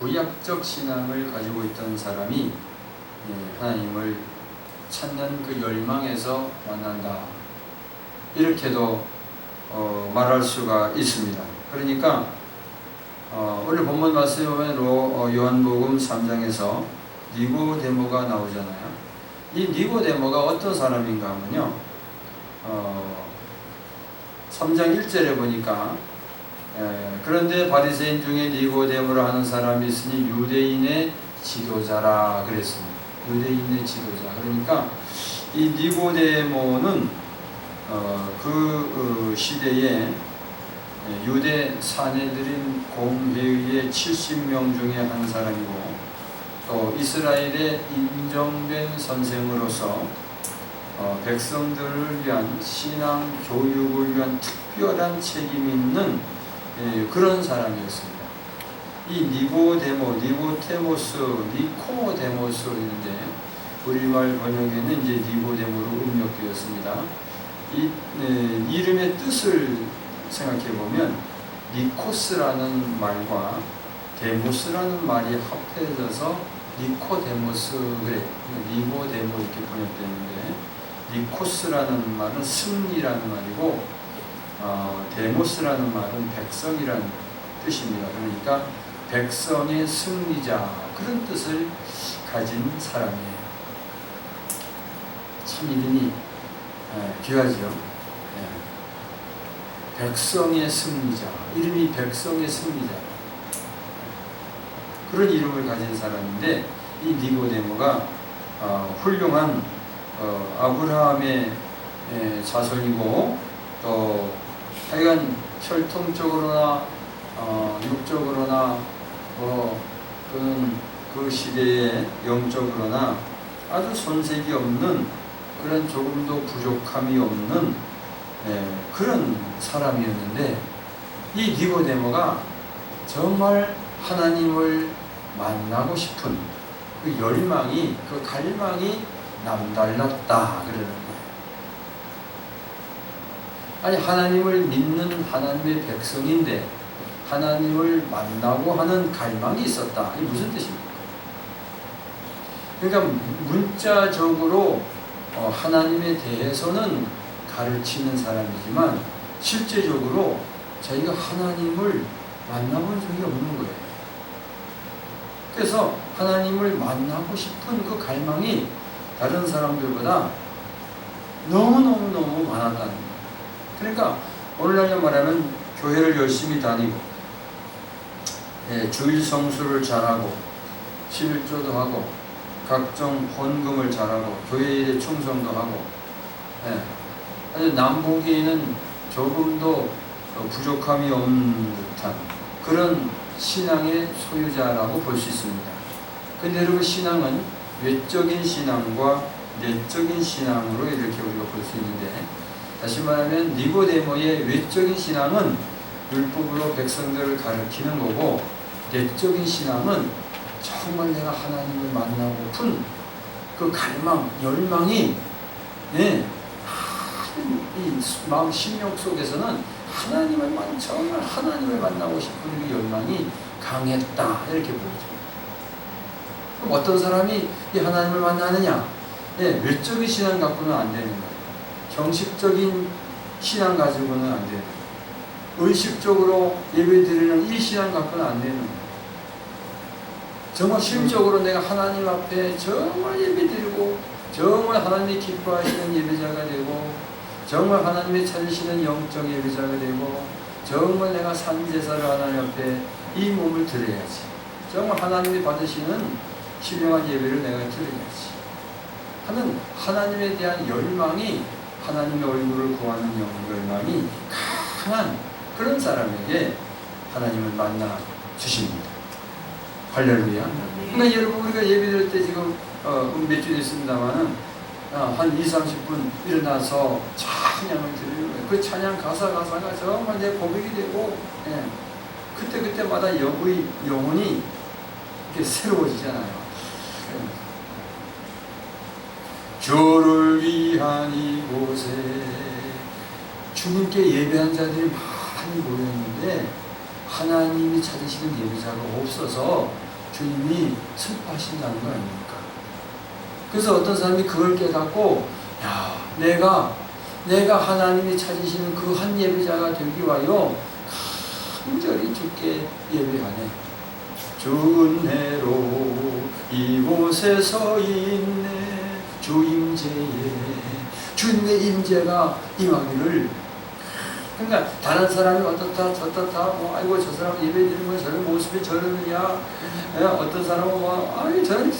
구약적 신앙을 가지고 있던 사람이 하나님을 찾는 그 열망에서 만난다, 이렇게도 말할 수가 있습니다. 그러니까 오늘 본문 말씀에 보면 요한복음 3장에서 니고데모가 나오잖아요. 이 니고데모가 어떤 사람인가 하면요, 3장 1절에 보니까 그런데 바리새인 중에 니고데모라 하는 사람이 있으니 유대인의 지도자라 그랬습니다. 유대인의 지도자. 그러니까 이 니고데모는 그 시대에 유대 사내들인 공회의의 70명 중에 한 사람이고, 또 이스라엘의 인정된 선생으로서 백성들을 위한 신앙 교육을 위한 특별한 책임이 있는 그런 사람이었습니다. 이 니고데모, 니고테모스, 니코데모스인데 우리말 번역에는 이제 니고데모로 음력되었습니다. 이 이름의 뜻을 생각해 보면 니코스라는 말과 데모스라는 말이 합해져서 니코데모스, 그래, 니고데모 이렇게 번역되는데, 니코스라는 말은 승리라는 말이고 데모스라는 말은 백성이라는 뜻입니다. 그러니까 백성의 승리자, 그런 뜻을 가진 사람이에요. 참 이름이 귀하죠. 백성의 승리자, 이름이 백성의 승리자, 그런 이름을 가진 사람인데, 이 니고데모가 훌륭한 아브라함의 자손이고, 또 하여간 혈통적으로나 육적으로나 또는 그 시대에 영적으로나 아주 손색이 없는, 그런 조금도 부족함이 없는 그런 사람이었는데, 이 니고데모가 정말 하나님을 만나고 싶은 그 열망이, 그 갈망이 남달랐다 그러는 거예요. 아니, 하나님을 믿는 하나님의 백성인데 하나님을 만나고 하는 갈망이 있었다, 이게 무슨 뜻입니까? 그러니까 문자적으로 하나님에 대해서는 가르치는 사람이지만 실제적으로 자기가 하나님을 만나본 적이 없는 거예요. 그래서 하나님을 만나고 싶은 그 갈망이 다른 사람들보다 너무너무 많았다는 거예요. 그러니까 오늘날로 말하면 교회를 열심히 다니고, 주일 성수를 잘하고, 11조도 하고, 각종 헌금을 잘하고, 교회 일에 충성도 하고, 아주 남보기에는 조금도 부족함이 없는 듯한 그런 신앙의 소유자라고 볼 수 있습니다. 근데 여러분, 신앙은 외적인 신앙과 내적인 신앙으로 이렇게 우리가 볼 수 있는데, 다시 말하면 니고데모의 외적인 신앙은 율법으로 백성들을 가르치는 거고, 내적인 신앙은 정말 내가 하나님을 만나고픈 그 갈망, 열망이 이 마음 심령 속에서는 정말 하나님을 만나고 싶은 그 열망이 강했다, 이렇게 보이죠. 그럼 어떤 사람이 이 하나님을 만나느냐? 외적인 신앙 갖고는 안 되는 거예요. 형식적인 신앙 가지고는 안 되는 거예요. 의식적으로 예배드리는 이 신앙 갖고는 안 되는 거예요. 정말 심적으로 내가 하나님 앞에 정말 예배드리고, 정말 하나님이 기뻐하시는 예배자가 되고, 정말 하나님이 찾으시는 영적 예배자가 되고, 정말 내가 산제사를 하나님 앞에 이 몸을 드려야지, 정말 하나님이 받으시는 신령한 예배를 내가 드려야지 하는 하나님에 대한 열망이, 하나님의 얼굴을 구하는 열망이 강한 그런 사람에게 하나님을 만나 주십니다. 할렐루야. 그러니까 여러분, 우리가 예배드릴 때 지금 몇 주 됐습니다만은 한 20-30분 일어나서 찬양을 드리는 거예요. 그 찬양 가사가 정말 내 고백이 되고, 그때마다 우리 영혼이 이렇게 새로워지잖아요. 주를 위한 이곳에 주님께 예배한 자들이 많이 모였는데 하나님이 찾으시는 예배자가 없어서 주님이 슬퍼하신다는 거 아닙니까? 그래서 어떤 사람이 그걸 깨닫고, 야, 내가 하나님이 찾으시는 그 한 예배자가 되기 위하여 간절히 주께 예배하네. 주은혜로 이곳에 서 있네. 주 임재에 주님의 임재가 임하기를. 그러니까 다른 사람이 어떻다 저렇다 뭐 아이고 저 사람 예배 드리는 거 저런 모습이 저러느냐, 어떤 사람은 뭐 아이 저런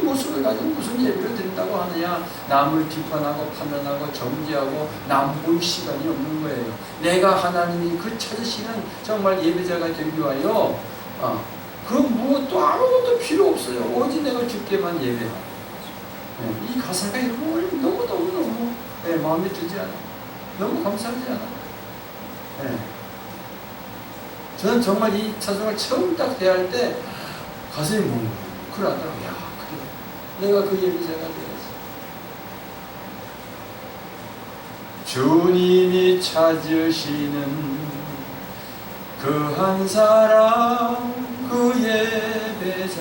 모습을 가지고 무슨 예배를 드린다고 하느냐, 남을 비판하고 판단하고 정죄하고 남 볼 시간이 없는 거예요. 내가 하나님이 그 찾으시는 정말 예배자가 되기 위하여 그럼 뭐 또 아무것도 필요 없어요. 오직 내가 주께만 예배하고. 이 가사가 여러분 너무 마음에 들지 않아요? 너무 감사하지 않아요? 저는 정말 이 찬송을 처음 딱 대할 때 가슴이 뭉클하더라고요. 야, 그래. 내가 그 예배자가 되어야지. 주님이 찾으시는 그 한 사람, 그 예배자,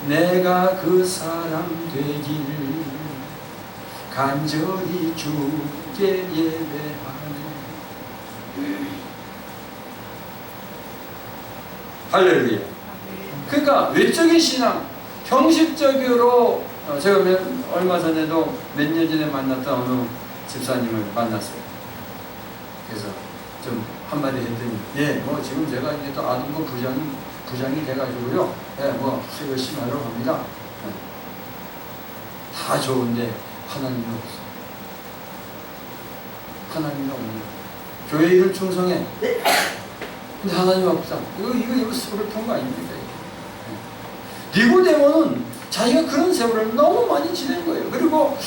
내가 그 사람 되길 간절히 주께 예배하네. 할렐루야. 그러니까 외적인 신앙, 형식적으로 제가 얼마 전에도 몇 년 전에 만났던 어느 집사님을 만났어요. 그래서 좀 한마디 했더니, 뭐 지금 제가 이제 또 아동부 부장이 돼가지고요, 뭐 열심히 하려고 합니다. 다 좋은데 하나님이 없어. 하나님이 없는 거예요. 교회 일을 충성해. 근데 하나님 없다. 이거 슬픈 거 아닙니까? 니고데모는 자기가 그런 세월을 너무 많이 지낸 거예요. 그리고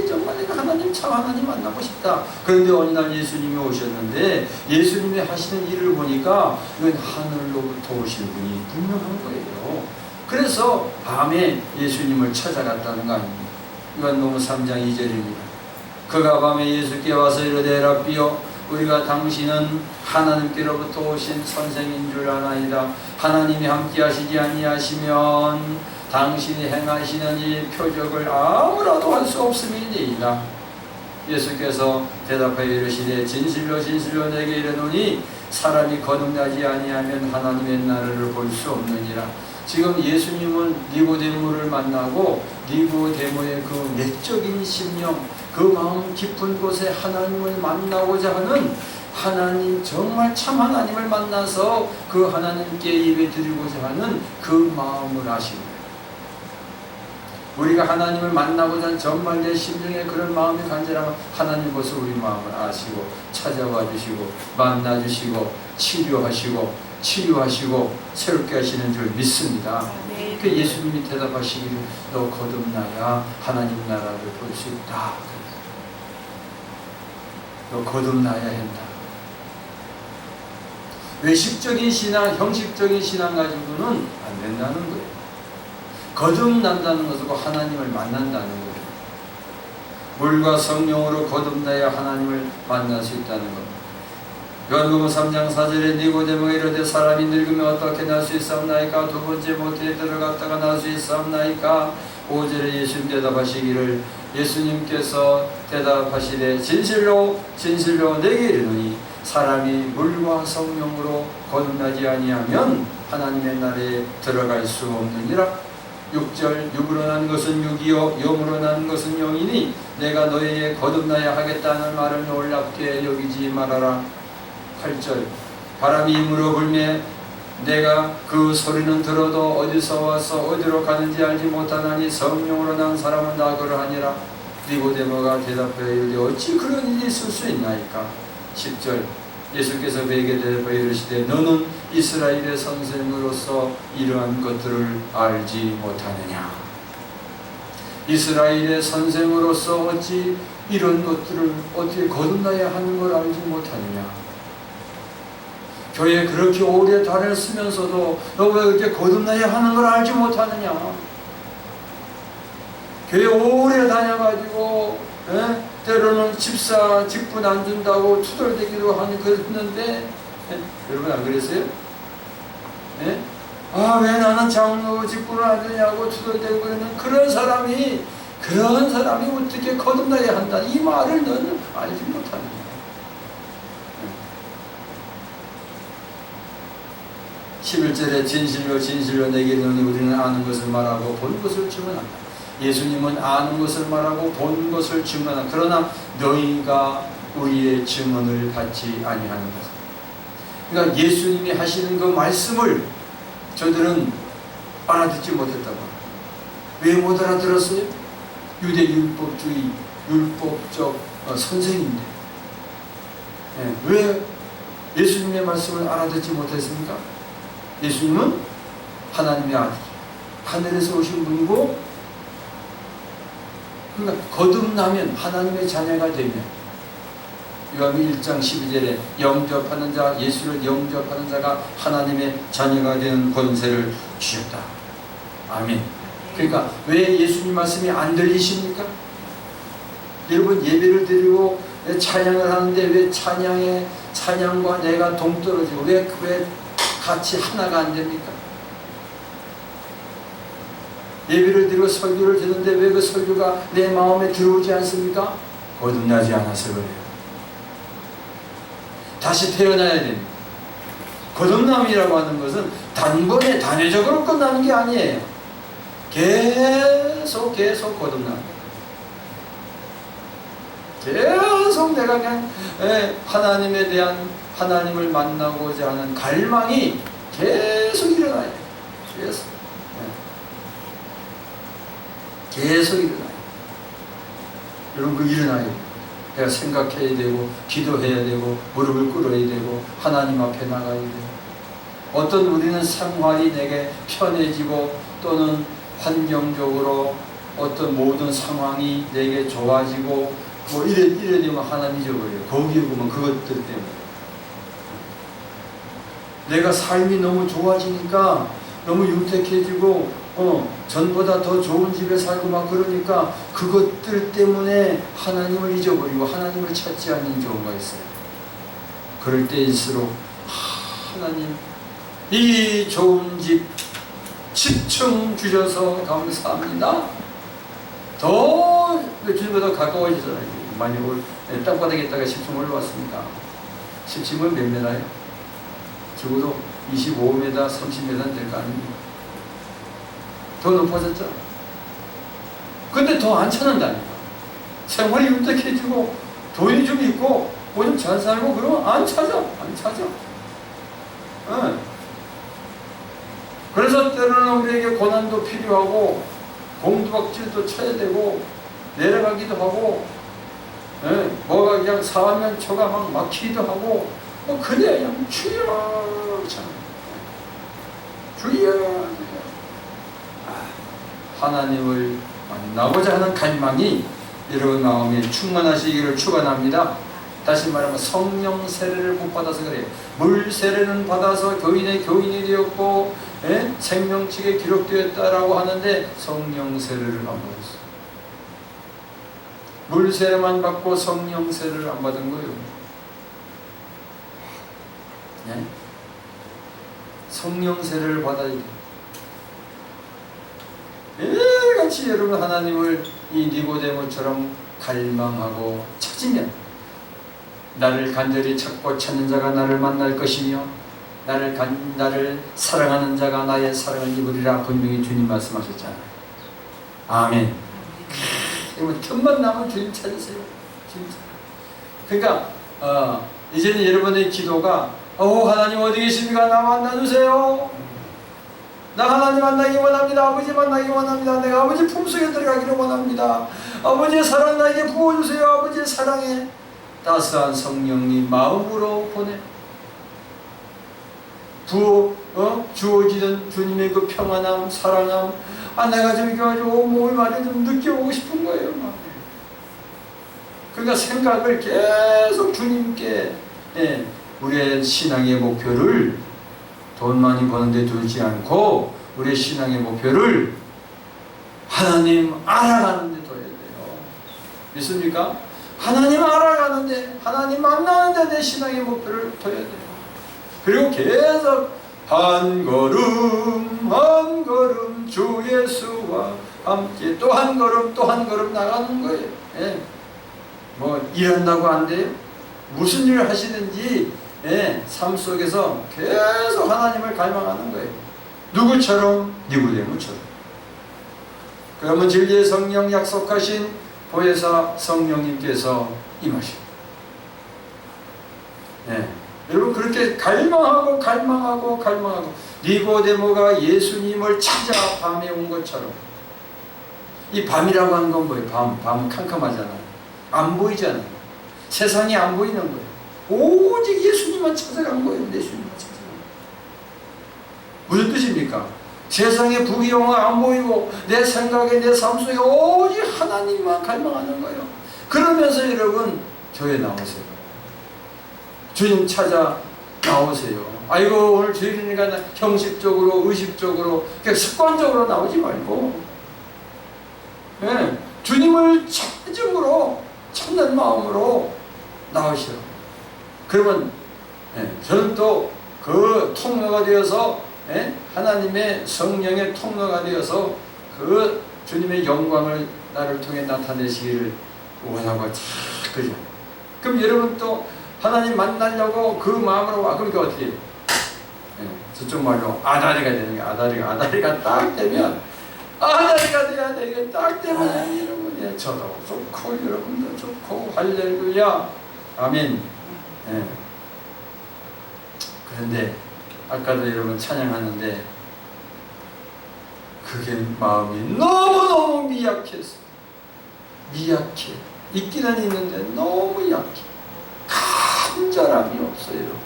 정말 내가 참 하나님 만나고 싶다. 그런데 어느 날 예수님이 오셨는데 예수님이 하시는 일을 보니까 이건 하늘로부터 오신 분이 분명한 거예요. 그래서 밤에 예수님을 찾아갔다는 거 아닙니까? 요한복음 3장 2절입니다. 그가 밤에 예수께 와서 이르되 라삐여, 우리가 당신은 하나님께로부터 오신 선생인 줄 아나이다. 하나님이 함께 하시지 아니하시면 당신이 행하시는 이 표적을 아무라도 할 수 없음이니이다. 예수께서 대답하여 이르시되 진실로 진실로 내게 이르노니 사람이 거듭나지 아니하면 하나님의 나라를 볼 수 없느니라. 지금 예수님은 니고데모를 만나고 니고데모의 그 내적인 심령, 그 마음 깊은 곳에 하나님을 만나고자 하는, 하나님 정말 참 하나님을 만나서 그 하나님께 예배 드리고자 하는 그 마음을 아십니다. 우리가 하나님을 만나고자 하는 정말 내 심령에 그런 마음이 간절하면 하나님 벌써 우리 마음을 아시고 찾아와 주시고 만나 주시고 치유하시고 새롭게 하시는 줄 믿습니다. 그 예수님이 대답하시기를 너 거듭나야 하나님 나라를 볼 수 있다. 너 거듭나야 한다. 외식적인 신앙, 형식적인 신앙 가지고는 안 된다는 거예요. 거듭난다는 것은 하나님을 만난다는 거예요. 물과 성령으로 거듭나야 하나님을 만날 수 있다는 겁니다. 요한복음 3장 4절에 니고데모가 이르되 사람이 늙으면 어떻게 날 수 있사옵나이까? 두 번째 모태에 들어갔다가 날 수 있사옵나이까? 5절에 예수님 대답하시기를, 예수님께서 대답하시되 진실로 진실로 내게 이르노니 사람이 물과 성령으로 거듭나지 아니하면 하나님의 나라에 들어갈 수 없느니라. 6절 육으로 난 것은 육이요 영으로 난 것은 영이니 내가 너희에게 거듭나야 하겠다는 말을 놀랍게 여기지 말아라. 8절 바람이 힘으로 불매 내가 그 소리는 들어도 어디서 와서 어디로 가는지 알지 못하나니 성령으로 난 사람은 다 그러하니라. 니고데모가 대답하여 이르되 어찌 그런 일이 있을 수 있나이까. 10절 예수께서 그에게 대답하여 이르시되 너는 이스라엘의 선생으로서 이러한 것들을 알지 못하느냐. 이스라엘의 선생으로서 어찌 이런 것들을 어떻게 거듭나야 하는 걸 알지 못하느냐. 교회에 그렇게 오래 다녔으면서도 너 왜 이렇게 거듭나야 하는 걸 알지 못하느냐. 교회 오래 다녀가지고 때로는 집사 직분 안 준다고 투덜대기도 하니 그랬는데 여러분 안 그랬어요? 예? 아, 왜 나는 장로 직분을 안 되냐고 투덜대고 그러는 그런 사람이 어떻게 거듭나야 한다, 이 말을 너는 알지 못하는 거야. 11절에 진실로 내게 이르노니 우리는 아는 것을 말하고 본 것을 증언한다. 예수님은 아는 것을 말하고 본 것을 증언한다. 그러나 너희가 우리의 증언을 받지 아니하는 것. 그러니까 예수님이 하시는 그 말씀을 저들은 알아듣지 못했다고. 왜 못 알아들었어요? 유대 율법주의, 율법적 선생인데. 네, 왜 예수님의 말씀을 알아듣지 못했습니까? 예수님은 하나님의 아들, 하늘에서 오신 분이고, 그러니까 거듭나면, 하나님의 자녀가 되면, 요한복음 1장 12절에 영접하는 자, 예수를 영접하는 자가 하나님의 자녀가 되는 권세를 주셨다. 아멘. 그러니까 왜 예수님 말씀이 안 들리십니까? 여러분, 예배를 드리고 찬양을 하는데 왜 찬양과 내가 동떨어지고 왜 같이 하나가 안 됩니까? 예배를 드리고 설교를 듣는데 왜 그 설교가 내 마음에 들어오지 않습니까? 거듭나지 않아서 그래요. 다시 태어나야 됩니다. 거듭남이라고 하는 것은 단번에 단회적으로 끝나는 게 아니에요. 계속 거듭나는 거예요. 계속 내가 그냥 하나님에 대한, 하나님을 만나고자 하는 갈망이 계속 일어나요. 계속 일어나요. 여러분, 그 일어나요. 내가 생각해야 되고, 기도해야 되고, 무릎을 꿇어야 되고, 하나님 앞에 나가야 되고, 어떤 우리는 생활이 내게 편해지고, 또는 환경적으로 어떤 모든 상황이 내게 좋아지고, 뭐 이래 되면 하나님 잊어버려요. 거기에 보면 그것들 때문에. 내가 삶이 너무 좋아지니까, 너무 윤택해지고, 전보다 더 좋은 집에 살고 막 그러니까 그것들 때문에 하나님을 잊어버리고 하나님을 찾지 않는 경우가 있어요. 그럴 때일수록 하나님, 이 좋은 집 10층 주셔서 감사합니다. 더 주님보다 가까워지잖아요. 많이 땅바닥에다가 10층 올라왔으니까. 10층은 몇 메다예요? 적어도 25m, 30m는 될 거 아닙니까? 더 높아졌죠. 근데 더 안 찾는다니까. 생활이 윤택해지고 돈이 좀 있고 뭐 좀 잘 살고 그러면 안 찾아. 네. 그래서 때로는 우리에게 고난도 필요하고 공두박질도 쳐야 되고 내려가기도 하고, 네. 뭐가 그냥 사면 초가 막 막히기도 하고, 뭐 그래 그냥 주여 하나님을 만나고자 하는 갈망이 여러분 마음에 충만하시기를 축원합니다. 다시 말하면 성령 세례를 못 받아서 그래요. 물 세례는 받아서 교인이 되었고, 생명책에 기록되었다라고 하는데 성령 세례를 안 받았어요. 물 세례만 받고 성령 세례를 안 받은 거예요. 네? 성령 세례를 받아야 돼요. 매일같이 여러분 하나님을 이 니고데모처럼 갈망하고 찾으면, 나를 간절히 찾고 찾는 자가 나를 만날 것이며 나를 사랑하는 자가 나의 사랑을 입으리라 분명히 주님 말씀하셨잖아요. 아멘. 여러분, 틈만 나면 주님 찾으세요. 진짜. 그러니까 이제는 여러분의 기도가 하나님 어디 계십니까? 나 만나주세요. 나 하나님 만나기 원합니다. 아버지 만나기 원합니다. 내가 아버지 품속에 들어가기를 원합니다. 아버지의 사랑 나에게 부어주세요. 아버지의 사랑에 따스한 성령님 마음으로 보내 주어지는 주님의 그 평안함, 사랑함, 내가 좀 이렇게 몸을 많이 좀 느껴보고 싶은 거예요. 그러니까 생각을 계속 주님께, 우리의 신앙의 목표를 돈 많이 버는데 두지 않고 우리의 신앙의 목표를 하나님 알아가는 데 둬야 돼요. 믿습니까? 하나님 알아가는데, 하나님 만나는데 내 신앙의 목표를 둬야 돼요. 그리고 계속 한 걸음 한 걸음 주 예수와 함께 또 한 걸음 또 한 걸음 나가는 거예요. 예. 뭐 일한다고 안 돼요? 무슨 일을 하시든지 삶 속에서 계속 하나님을 갈망하는 거예요. 누구처럼? 니고데모처럼. 그러면 진리의 성령 약속하신 보혜사 성령님께서 임하시고, 여러분 그렇게 갈망하고 니고데모가 예수님을 찾아 밤에 온 것처럼. 이 밤이라고 하는 건 뭐예요? 밤은 캄캄하잖아요. 안 보이잖아요. 세상이 안 보이는 거예요. 오직 예수님만 찾아간 거예요. 예수님만 찾아간 거예요. 무슨 뜻입니까? 세상의 부귀영화 안 보이고 내 생각에 내 삶 속에 오직 하나님만 갈망하는 거예요. 그러면서 여러분 교회 나오세요. 주님 찾아 나오세요. 아이고 오늘 주일이니까 형식적으로 의식적으로 그냥 습관적으로 나오지 말고 주님을 찾는 마음으로 나오시오. 그러면 저는 또 그 통로가 되어서 하나님의 성령의 통로가 되어서 그 주님의 영광을 나를 통해 나타내시기를 원하고 그죠. 그럼 여러분 또 하나님 만나려고 그 마음으로 와. 그러니까 어떻게 해요? 저쪽 말로 아다리가 되는 거야. 아다리가 딱 되면 아다리가 돼야 되게 딱 되면 여러분 저도 좋고 여러분도 좋고 할렐루야 아멘. 그런데 아까도 여러분 찬양하는데 그게 마음이 너무너무 미약해서 미약해. 있기는 있는데 너무 약해. 간절함이 없어요.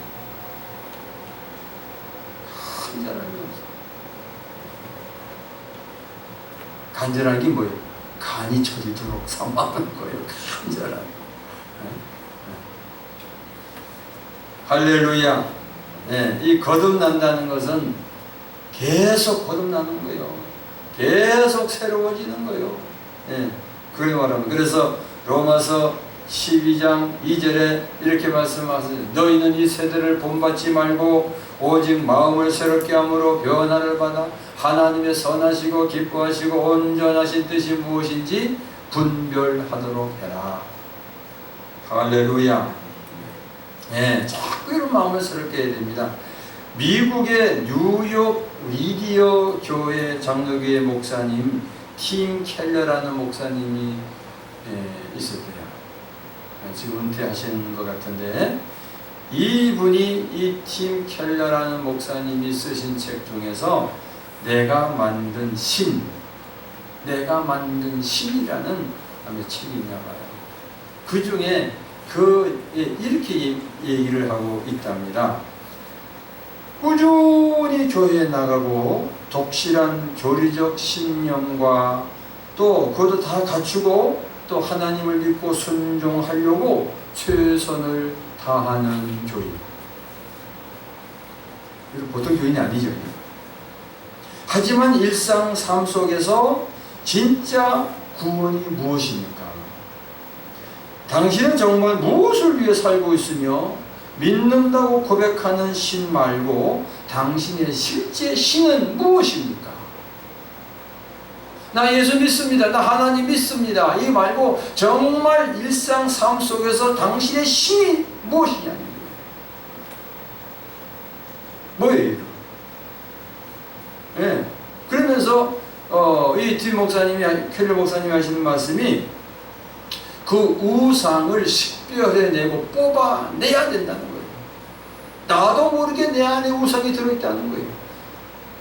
간절함이 없어요. 간절한 게 뭐예요? 간이 저리도록 삼아하는 거예요. 간절함. 할렐루야. 이 거듭난다는 것은 계속 거듭나는 거예요. 계속 새로워지는 거예요. 그걸 말하면 그래서 로마서 12장 2절에 이렇게 말씀하세요. 너희는 이 세대를 본받지 말고 오직 마음을 새롭게 함으로 변화를 받아 하나님의 선하시고 기뻐하시고 온전하신 뜻이 무엇인지 분별하도록 해라. 할렐루야. 자꾸 이런 마음을 새롭게 해야 됩니다. 미국의 뉴욕 리디어 교회 장로교회 목사님 팀 켈러라는 목사님이 있을 거예요. 지금 은퇴하시는 것 같은데 이분이 이 팀 켈러라는 목사님이 쓰신 책 중에서 내가 만든 신이라는 책이 있나 봐요. 그 중에 이렇게 얘기를 하고 있답니다. 꾸준히 교회에 나가고 독실한 교리적 신념과 또 그것도 다 갖추고 또 하나님을 믿고 순종하려고 최선을 다하는 교인. 보통 교인이 아니죠. 하지만 일상 삶 속에서 진짜 구원이 무엇입니까? 당신은 정말 무엇을 위해 살고 있으며 믿는다고 고백하는 신 말고 당신의 실제 신은 무엇입니까? 나 예수 믿습니다. 나 하나님 믿습니다. 이 말고 정말 일상 삶 속에서 당신의 신이 무엇이냐는 거예요. 뭐예요? 그러면서 이 팀 목사님이 켈러 목사님이 하시는 말씀이 그 우상을 식별해내고 뽑아내야 된다는 거예요. 나도 모르게 내 안에 우상이 들어있다는 거예요.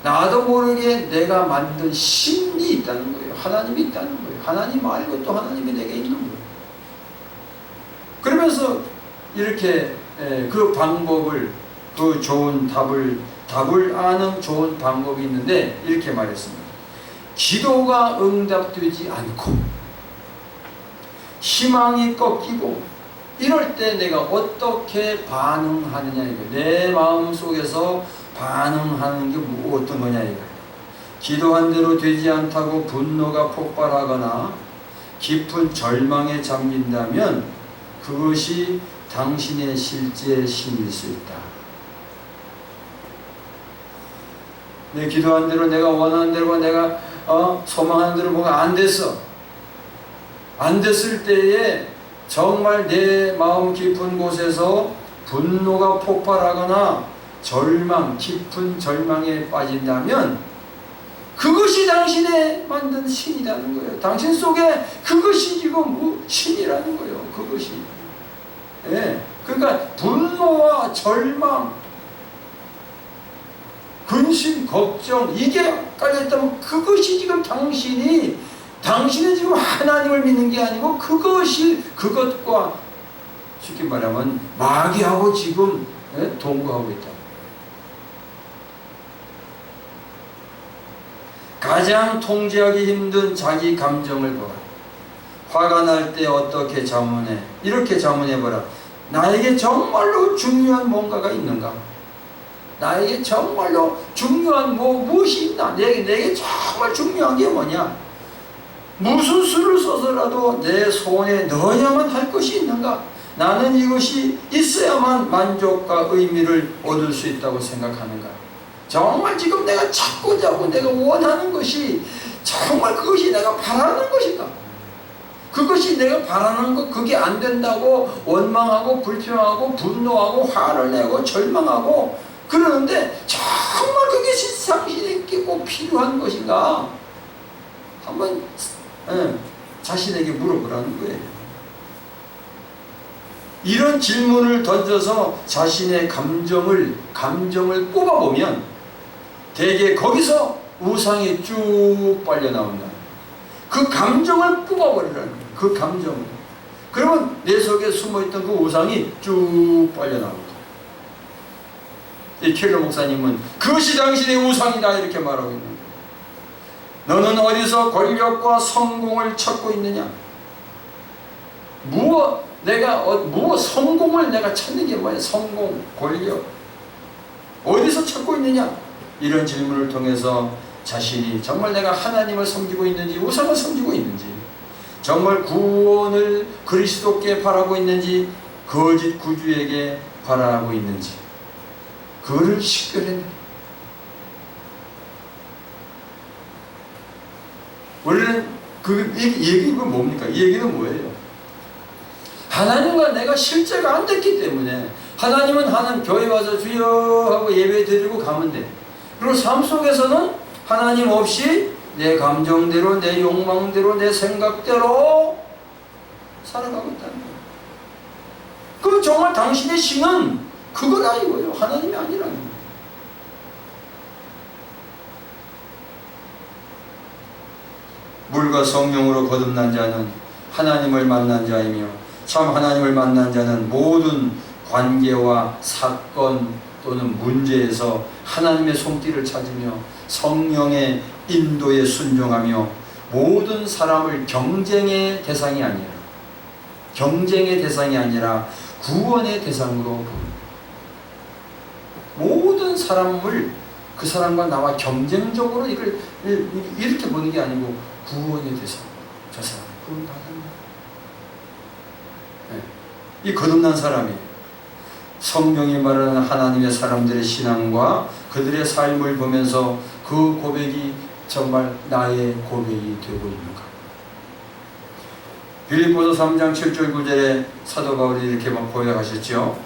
나도 모르게 내가 만든 신이 있다는 거예요. 하나님이 있다는 거예요. 하나님 말고 또 하나님이 내게 있는 거예요. 그러면서 이렇게 그 방법을, 그 좋은 답을 아는 좋은 방법이 있는데 이렇게 말했습니다. 기도가 응답되지 않고 희망이 꺾이고 이럴 때 내가 어떻게 반응하느냐 이거예요. 내 마음 속에서 반응하는 게 어떤 거냐 이거예요. 기도한 대로 되지 않다고 분노가 폭발하거나 깊은 절망에 잠긴다면 그것이 당신의 실제 신일 수 있다. 내 기도한 대로, 내가 원하는 대로, 내가 소망하는 대로 뭐가 안 됐어. 안 됐을 때에 정말 내 마음 깊은 곳에서 분노가 폭발하거나 절망, 깊은 절망에 빠진다면 그것이 당신의 만든 신이라는 거예요. 당신 속에 그것이 지금 신이라는 거예요. 그것이. 예. 그러니까 분노와 절망, 근심, 걱정, 이게 깔려있다면 그것이 지금 당신이 지금 하나님을 믿는 게 아니고 그것과 쉽게 말하면 마귀하고 지금 동거하고 있다. 가장 통제하기 힘든 자기 감정을 보라. 화가 날 때 어떻게 자문해? 이렇게 자문해보라. 나에게 정말로 중요한 뭔가가 있는가? 나에게 정말로 중요한 무엇이 있나? 내게 정말 중요한 게 뭐냐? 무슨 수를 써서라도 내 손에 넣어야만 할 것이 있는가? 나는 이것이 있어야만 만족과 의미를 얻을 수 있다고 생각하는가? 정말 지금 내가 찾고자 하고 내가 원하는 것이 정말 그것이 내가 바라는 것인가? 그것이 내가 바라는 것, 그게 안 된다고 원망하고 불평하고 분노하고 화를 내고 절망하고 그러는데 정말 그것이 당신에게 꼭 필요한 것인가? 한번 자신에게 물어보라는 거예요. 이런 질문을 던져서 자신의 감정을 뽑아보면 대개 거기서 우상이 쭉 빨려나온다. 그 감정을 뽑아버리라는 거예요. 그 감정을. 그러면 내 속에 숨어있던 그 우상이 쭉 빨려나옵니다. 이 켈러 목사님은 그것이 당신의 우상이다 이렇게 말하고 있는 거예요. 너는 어디서 권력과 성공을 찾고 있느냐? 성공을 내가 찾는 게 뭐야? 성공, 권력. 어디서 찾고 있느냐? 이런 질문을 통해서 자신이 정말 내가 하나님을 섬기고 있는지, 우상을 섬기고 있는지, 정말 구원을 그리스도께 바라고 있는지, 거짓 구주에게 바라고 있는지, 그를 식별해내. 원래는 이 얘기가 뭡니까? 이 얘기는 뭐예요? 하나님과 내가 실제가 안 됐기 때문에 하나님은 교회 와서 주여 하고 예배 드리고 가면 돼. 그리고 삶 속에서는 하나님 없이 내 감정대로, 내 욕망대로, 내 생각대로 살아가고 있다는 거예요. 그럼 정말 당신의 신은 그건 아니고요. 하나님이 아니라는 거예요. 물과 성령으로 거듭난 자는 하나님을 만난 자이며 참 하나님을 만난 자는 모든 관계와 사건 또는 문제에서 하나님의 손길을 찾으며 성령의 인도에 순종하며 모든 사람을 경쟁의 대상이 아니라 구원의 대상으로 봅니다. 모든 사람을 그 사람과 나와 경쟁적으로 이렇게 보는 게 아니고 구원의 대상. 저 사람 구원 받았나? 이 거듭난 사람이 성경이 말하는 하나님의 사람들의 신앙과 그들의 삶을 보면서 그 고백이 정말 나의 고백이 되고 있는가? 빌립보서 3장 7절 9절에 사도 바울이 이렇게 고백하셨죠.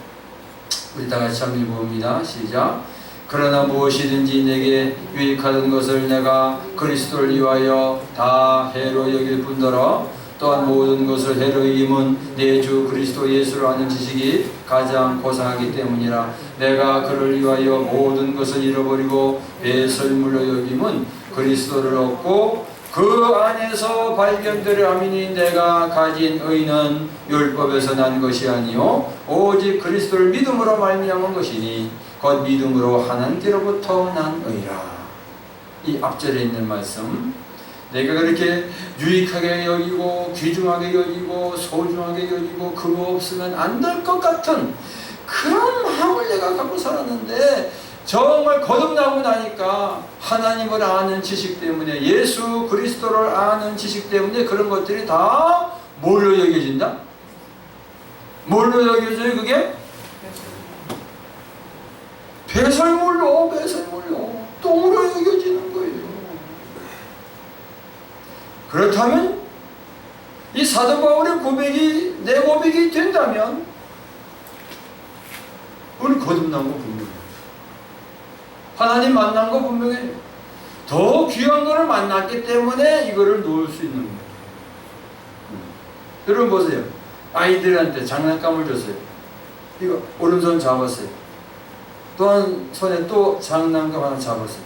우리 다 같이 한번 읽어봅니다. 시작. 그러나 무엇이든지 내게 유익하던 것을 내가 그리스도를 위하여 다 해로 여길 뿐더러 또한 모든 것을 해로 여김은 내 주 그리스도 예수를 아는 지식이 가장 고상하기 때문이라. 내가 그를 위하여 모든 것을 잃어버리고 배설물로 여김은 그리스도를 얻고 그 안에서 발견되려 함이니 내가 가진 의는 율법에서 난 것이 아니요 오직 그리스도를 믿음으로 말미암은 것이니 곧 믿음으로 하나님께로부터 난 의라. 이 앞절에 있는 말씀, 내가 그렇게 유익하게 여기고 귀중하게 여기고 소중하게 여기고 그거 없으면 안 될 것 같은 그런 마음을 내가 갖고 살았는데 정말 거듭나고 나니까 하나님을 아는 지식 때문에, 예수 그리스도를 아는 지식 때문에 그런 것들이 다 뭘로 여겨진다? 뭘로 여겨져요 그게? 배설물로. 똥으로 여겨지는 거예요. 그렇다면 이 사도 바울의 고백이 내 고백이 된다면 우리 거듭난 거 분명해요. 하나님 만난 거 분명해요. 더 귀한 거를 만났기 때문에 이거를 놓을 수 있는 거예요. 여러분 보세요. 아이들한테 장난감을 줬어요. 이거 오른손 잡았어요. 또 한 손에 또 장난감 하나 잡았어요.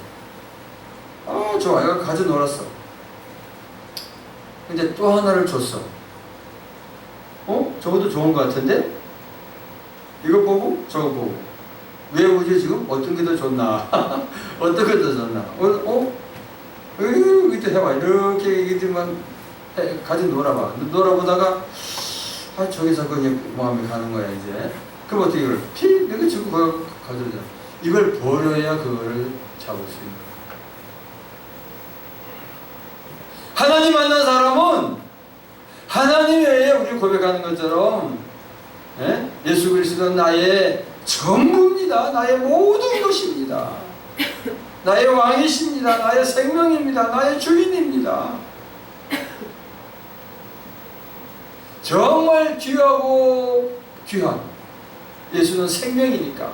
아 좋아, 이거 가져 놀았어. 근데 또 하나를 줬어. 저것도 좋은 것 같은데? 이거 보고 저거 보고 왜 우지 지금? 어떤 게 더 좋나? 어떤 게 더 좋나? 이때 해봐. 이렇게 이들만 가져 놀아봐. 놀아보다가 저기서 그냥 마음이 가는 거야 이제. 그럼 어떻게 이걸 이렇게 주고 가져오자. 이걸 버려야 그거를 잡을 수 있는 거야. 하나님 만난 사람은 하나님 외에 우리 고백하는 것처럼 예수 그리스도는 나의 전부입니다. 나의 모든 것입니다. 나의 왕이십니다. 나의 생명입니다. 나의 주인입니다. 정말 귀하고 귀한 예수는 생명이니까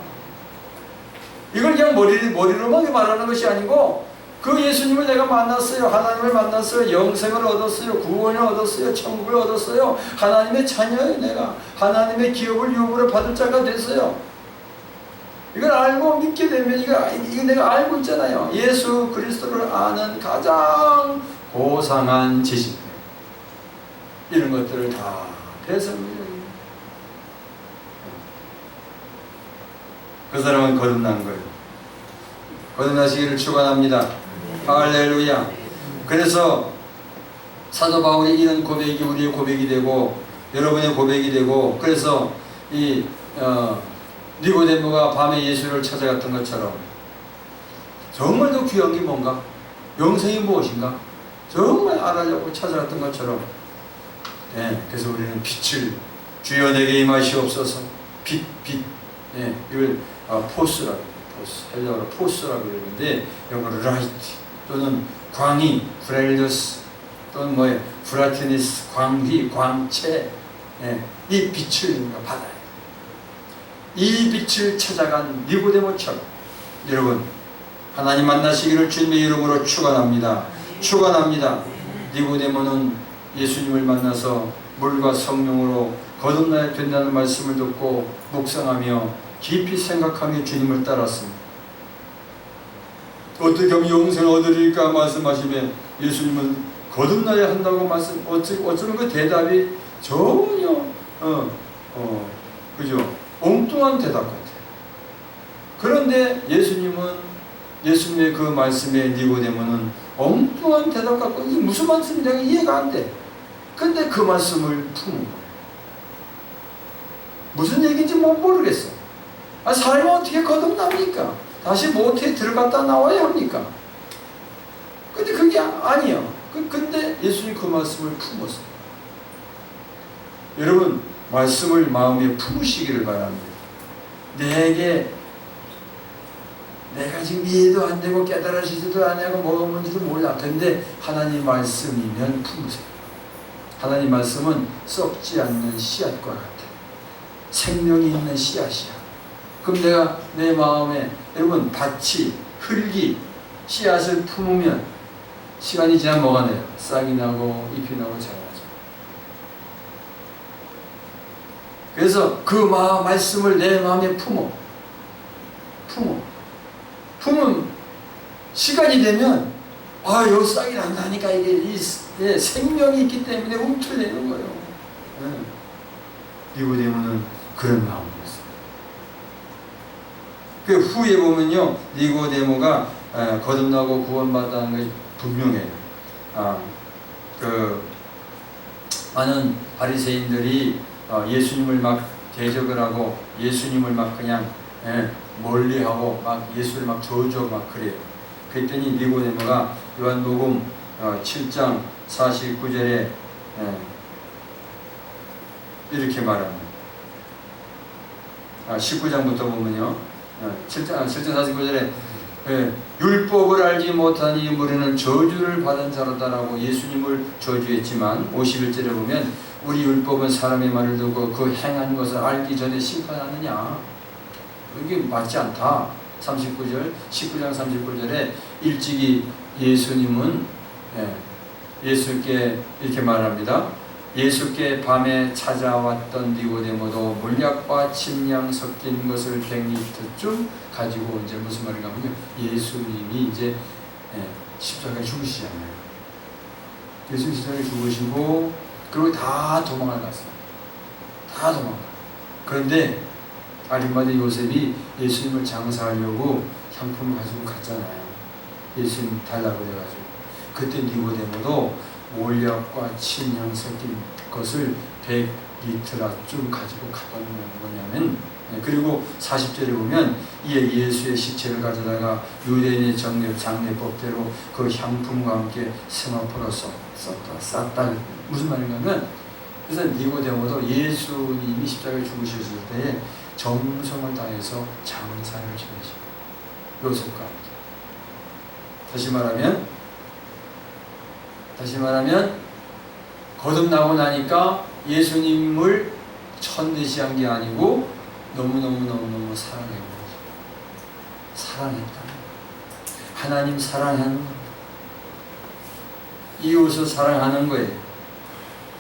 이걸 그냥 머리로만 말하는 것이 아니고 그 예수님을 내가 만났어요. 하나님을 만났어요. 영생을 얻었어요. 구원을 얻었어요. 천국을 얻었어요. 하나님의 자녀예요. 내가 하나님의 기업을 유업으로 받을 자가 됐어요. 이걸 알고 믿게 되면 이거 내가 알고 있잖아요. 예수 그리스도를 아는 가장 고상한 지식, 이런 것들을 다 배설합니다. 그 사람은 거듭난 거예요. 거듭나시기를 축원합니다. 할렐루야. 그래서 사도 바울이 이런 고백이 우리의 고백이 되고 여러분의 고백이 되고, 그래서 이 니고데모가 밤에 예수를 찾아갔던 것처럼 정말 더 귀한 게 뭔가, 영생이 무엇인가 정말 알아려고 찾아갔던 것처럼, 그래서 우리는 빛을, 주여 내게 임하시옵소서. 빛, 이걸 포스라고, 헬라어로 포스라고 그러는데 영어로 라이트 또는 광이, 브렐러스 또는 뭐예요, 브라티니스, 광휘, 광채, 이 빛을 받아요. 이 빛을 찾아간 니고데모처럼 여러분 하나님 만나시기를 주님의 이름으로 축원합니다. 축원합니다. 니고데모는 예수님을 만나서 물과 성령으로 거듭나야 된다는 말씀을 듣고 묵상하며 깊이 생각하며 주님을 따랐습니다. 어떻게 하면 영생을 얻으리까 말씀하시면 예수님은 거듭나야 한다고 어쩌면 그 대답이 전혀 그죠? 엉뚱한 대답 같아요. 그런데 예수님의 그 말씀에 니고데모는 엉뚱한 대답 같고 이게 무슨 말씀인지 내가 이해가 안 돼. 근데 그 말씀을 품은 거예요. 무슨 얘기인지 모르겠어. 사람이 어떻게 거듭납니까? 다시 모태에 들어갔다 나와야 합니까? 근데 그게 아니에요. 근데 예수님 그 말씀을 품었어요. 여러분 말씀을 마음에 품으시기를 바랍니다. 내가 지금 이해도 안 되고 깨달아지지도 않고 뭐가 뭔지도 몰라. 근데 하나님 말씀이면 품으세요. 하나님 말씀은 썩지 않는 씨앗과 같아요. 생명이 있는 씨앗이야. 그럼 내가 내 마음에, 여러분 밭이, 흙이 씨앗을 품으면 시간이 지나면 뭐가 돼요? 싹이 나고 잎이 나고 자라죠. 그래서 그 말씀을 내 마음에 품으면 시간이 되면 요 싹이 난다니까 이게 생명이 있기 때문에 움틀대는 거예요. 니고데모는 그런 마음이었어요. 그 후에 보면요, 니고데모가 거듭나고 구원받았다는 것이 분명해요. 많은 바리새인들이 예수님을 막 대적을 하고 예수님을 막 그냥 멀리하고 막 예수를 막 저주하고 막 그래요. 그랬더니 니고데모가 요한복음 7장 49절에 이렇게 말합니다. 19장부터 보면요, 7장 49절에 율법을 알지 못하니 우리는 저주를 받은 자로다라고 예수님을 저주했지만 51절에 보면 우리 율법은 사람의 말을 듣고 그 행한 것을 알기 전에 심판하느냐, 이게 맞지 않다. 39절 19장 39절에 일찍이 예수님은 예수께 이렇게 말합니다. 예수께 밤에 찾아왔던 니고데모도 몰약과 침량 섞인 것을 100리터쯤 가지고 이제 무슨 말인가 하면요, 예수님이 이제 십자가에 죽으시잖아요. 예수님 십자가에 죽으시고 그리고 다 도망을 갔어요. 다 도망가. 그런데 아림마대 요셉이 예수님을 장사하려고 상품을 가지고 갔잖아요. 예수님 달라고 해가지고. 그때 니고데모도 몰약과 침향 섞인 것을 100리터라쯤 가지고 갔던 뭐냐면, 그리고 40절에 보면 이에 예수의 시체를 가져다가 유대인의 장례법대로 그 향품과 함께 세마포로 쌌다. 무슨 말인가면, 그래서 니고데모도 예수님이 십자가에 죽으셨을 때에 정성을 다해서 장사를 지내시고 요셉과 함께. 다시 말하면 거듭나고 나니까 예수님을 천대시한 게 아니고 너무너무 사랑한 거죠. 사랑했다. 하나님 사랑하는 거. 이웃을 사랑하는 거예요.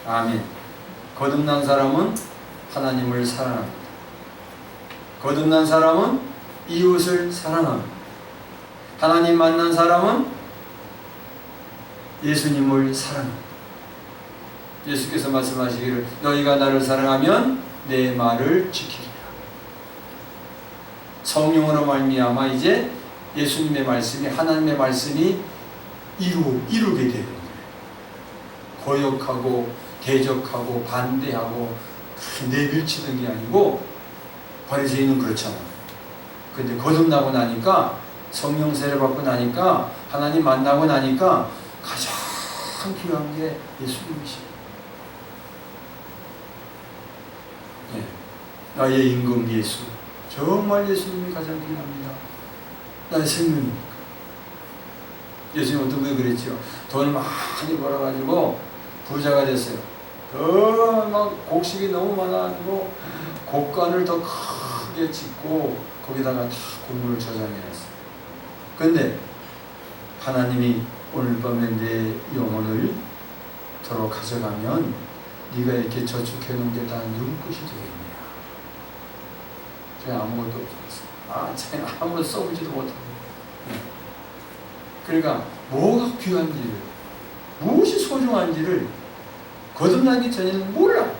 아멘. 거듭난 사람은 하나님을 사랑합니다. 거듭난 사람은 이웃을 사랑합니다. 하나님 만난 사람은 예수님을 사랑합니다. 예수께서 말씀하시기를 너희가 나를 사랑하면 내 말을 지키리라. 성령으로 말미암아 이제 예수님의 말씀이, 하나님의 말씀이 이루게 되는 거예요. 거역하고 대적하고 반대하고 내밀치는 게 아니고, 바리새인은 그렇잖아. 근데 거듭나고 나니까, 성령 세례 받고 나니까, 하나님 만나고 나니까 가장 필요한 게 예수님이시죠. 나의 임금 예수, 정말 예수님이 가장 필요합니다. 나의 생명이니까. 예수님 어떤 분이 그랬죠. 돈을 많이 벌어가지고 부자가 됐어요. 막 곡식이 너무 많아가지고 곡간을 더 크게 짓고 거기다가 다 곡물을 저장해놨어요. 근데 하나님이 오늘 밤에 내 영혼을 더러 가져가면 네가 이렇게 저축해놓은 게 다 누구 것이 되겠냐. 그냥 아무것도 없었어요. 그냥 아무것도 써보지도 못하고. 그러니까 뭐가 귀한지를, 무엇이 소중한지를 거듭나기 전에는 몰라.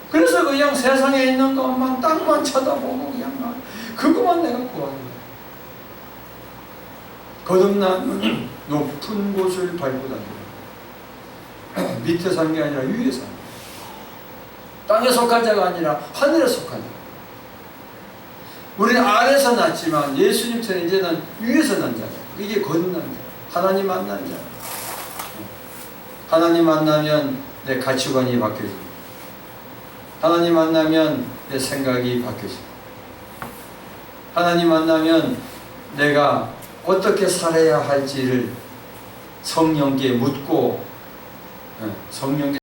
그래서 그냥 세상에 있는 것만 땅만 쳐다보고 그냥 그것만 내가 구하는 거야. 거듭나면 높은 곳을 밟고 다니는, 밑에 산 게 아니라 위에 산 거야. 땅에 속한 자가 아니라 하늘에 속한 자. 우리는 아래서 났지만 예수님처럼 이제는 위에서 난 자야. 이게 거듭난 자, 하나님 만난 자. 하나님 만나면 내 가치관이 바뀌어집니다. 하나님 만나면 내 생각이 바뀌어집니다. 하나님 만나면 내가 어떻게 살아야 할지를 성령께 묻고, 성령께